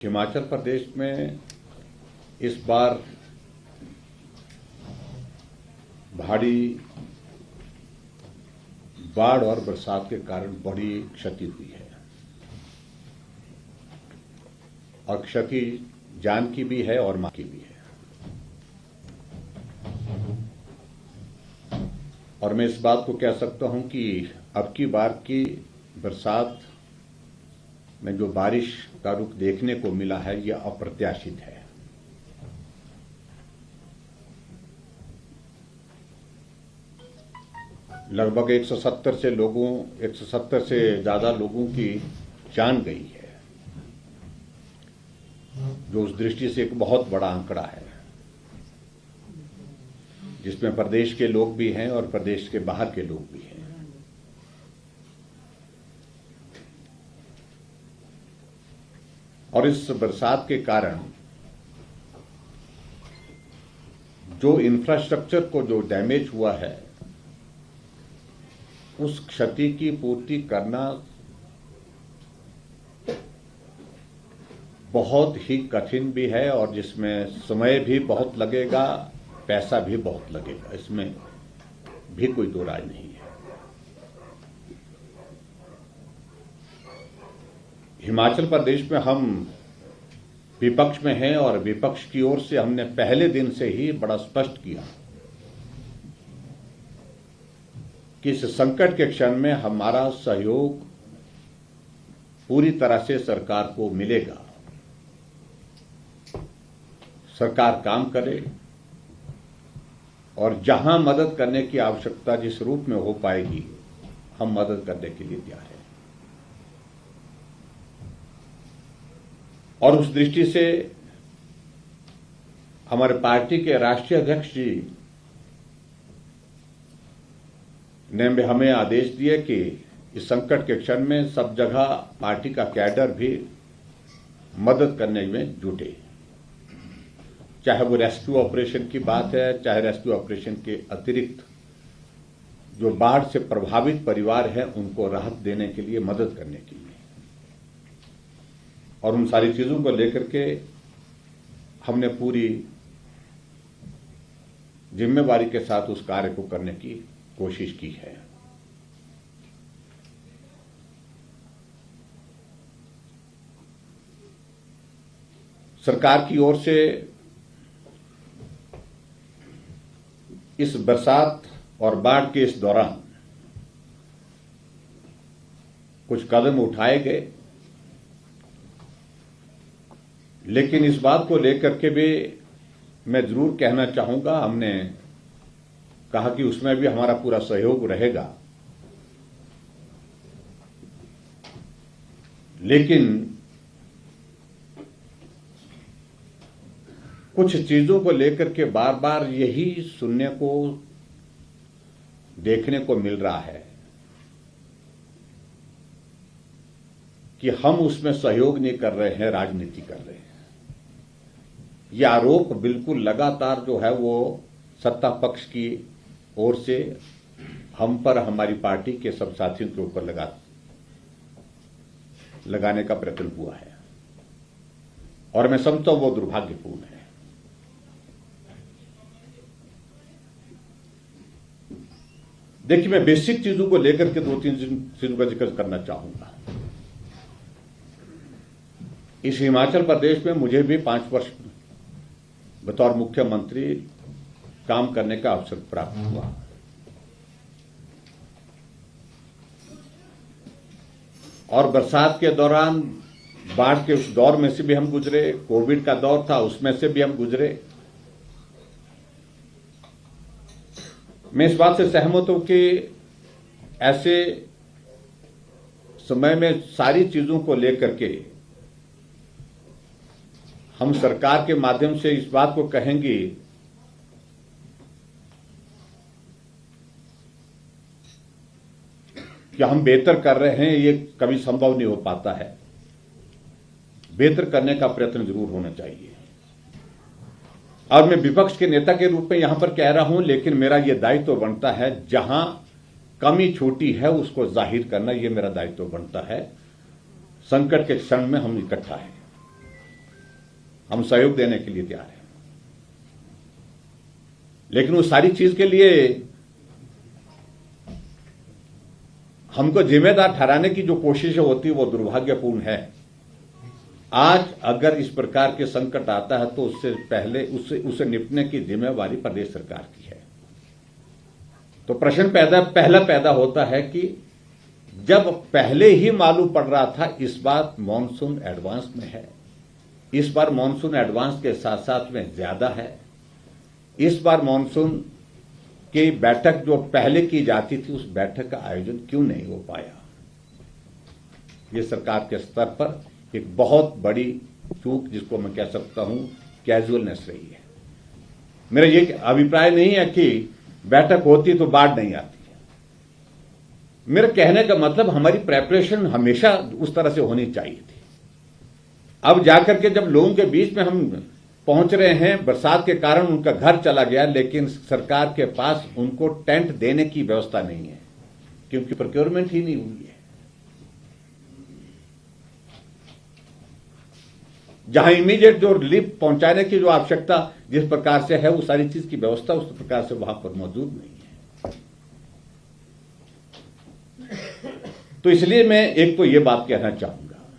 हिमाचल प्रदेश में इस बार भारी बाढ़ और बरसात के कारण बड़ी क्षति हुई है और क्षति जान की भी है और माल की भी है। और मैं इस बात को कह सकता हूं कि अब की बार की बरसात में जो बारिश का रुख देखने को मिला है यह अप्रत्याशित है। लगभग 170 से ज्यादा लोगों की जान गई है, जो उस दृष्टि से एक बहुत बड़ा आंकड़ा है, जिसमें प्रदेश के लोग भी हैं और प्रदेश के बाहर के लोग भी हैं। और इस बरसात के कारण जो इंफ्रास्ट्रक्चर को जो डैमेज हुआ है, उस क्षति की पूर्ति करना बहुत ही कठिन भी है और जिसमें समय भी बहुत लगेगा, पैसा भी बहुत लगेगा, इसमें भी कोई दो राय नहीं है। हिमाचल प्रदेश में हम विपक्ष में हैं और विपक्ष की ओर से हमने पहले दिन से ही बड़ा स्पष्ट किया कि इस संकट के क्षण में हमारा सहयोग पूरी तरह से सरकार को मिलेगा। सरकार काम करे और जहां मदद करने की आवश्यकता जिस रूप में हो पाएगी, हम मदद करने के लिए तैयार हैं। और उस दृष्टि से हमारे पार्टी के राष्ट्रीय अध्यक्ष जी ने हमें आदेश दिए कि इस संकट के क्षण में सब जगह पार्टी का कैडर भी मदद करने में जुटे, चाहे वो रेस्क्यू ऑपरेशन की बात है, चाहे रेस्क्यू ऑपरेशन के अतिरिक्त जो बाढ़ से प्रभावित परिवार हैं उनको राहत देने के लिए, मदद करने के लिए। और उन सारी चीजों को लेकर के हमने पूरी जिम्मेवारी के साथ उस कार्य को करने की कोशिश की है। सरकार की ओर से इस बरसात और बाढ़ के इस दौरान कुछ कदम उठाए गए, लेकिन इस बात को लेकर के भी मैं जरूर कहना चाहूंगा, हमने कहा कि उसमें भी हमारा पूरा सहयोग रहेगा, लेकिन कुछ चीजों को लेकर के बार बार यही सुनने को, देखने को मिल रहा है कि हम उसमें सहयोग नहीं कर रहे हैं, राजनीति कर रहे हैं। यह आरोप बिल्कुल लगातार जो है वो सत्ता पक्ष की ओर से हम पर, हमारी पार्टी के सब साथियों के ऊपर लगाने का प्रयत्न हुआ है और मैं समझता हूं वो दुर्भाग्यपूर्ण है। देखिए, मैं बेसिक चीजों को लेकर के 2-3 चीजों का जिक्र करना चाहूंगा। इस हिमाचल प्रदेश में मुझे भी 5 वर्ष बतौर मुख्यमंत्री काम करने का अवसर प्राप्त हुआ और बरसात के दौरान बाढ़ के उस दौर में से भी हम गुजरे, कोविड का दौर था उसमें से भी हम गुजरे। मैं इस बात से सहमत हूं कि ऐसे समय में सारी चीजों को लेकर के हम सरकार के माध्यम से इस बात को कहेंगे कि हम बेहतर कर रहे हैं, ये कभी संभव नहीं हो पाता है। बेहतर करने का प्रयत्न जरूर होना चाहिए। और मैं विपक्ष के नेता के रूप में यहां पर कह रहा हूं, लेकिन मेरा यह दायित्व बनता है, जहां कमी छूटी है उसको जाहिर करना, यह मेरा दायित्व बनता है। संकट के क्षण में हम इकट्ठा हैं। हम सहयोग देने के लिए तैयार हैं, लेकिन उस सारी चीज के लिए हमको जिम्मेदार ठहराने की जो कोशिश होती है वो दुर्भाग्यपूर्ण है। आज अगर इस प्रकार के संकट आता है तो उससे पहले उसे निपटने की जिम्मेवारी प्रदेश सरकार की है। तो प्रश्न पहला पैदा होता है कि जब पहले ही मालूम पड़ रहा था इस बार मॉनसून एडवांस में है, इस बार मॉनसून एडवांस के साथ साथ में ज्यादा है, इस बार मॉनसून की बैठक जो पहले की जाती थी उस बैठक का आयोजन क्यों नहीं हो पाया? ये सरकार के स्तर पर एक बहुत बड़ी चूक, जिसको मैं कह सकता हूं कैजुअलनेस रही है। मेरा ये अभिप्राय नहीं है कि बैठक होती तो बाढ़ नहीं आती है। मेरे कहने का मतलब हमारी प्रेपरेशन हमेशा उस तरह से होनी चाहिए थी। अब जाकर के जब लोगों के बीच में हम पहुंच रहे हैं, बरसात के कारण उनका घर चला गया, लेकिन सरकार के पास उनको टेंट देने की व्यवस्था नहीं है क्योंकि प्रोक्योरमेंट ही नहीं हुई है। जहां इमीडिएट जो रिलीफ पहुंचाने की जो आवश्यकता जिस प्रकार से है, वो सारी चीज की व्यवस्था उस प्रकार से वहां पर मौजूद नहीं है। तो इसलिए मैं एक तो ये बात कहना चाहूंगा